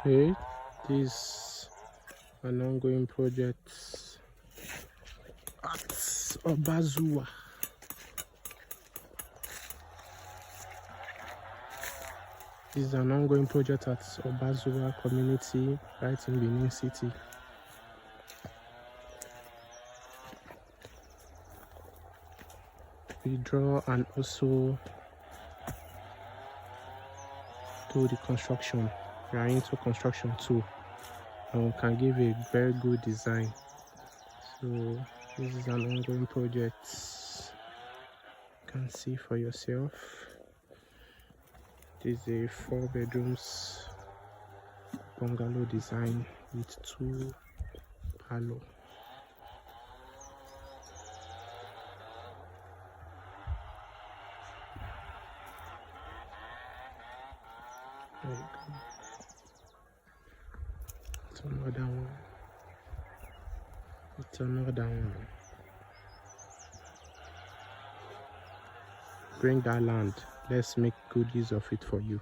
Okay, this is an ongoing project at Obazua. This is an ongoing project at Obazua community right in Benin City. We draw and also do the construction. We are into construction too, and we can give a very good design. So this is an ongoing project. You can see for yourself. This is a 4 bedrooms bungalow design with 2 parlor. There you go. It's another one. It's another one. Bring that land. Let's make good use of it for you.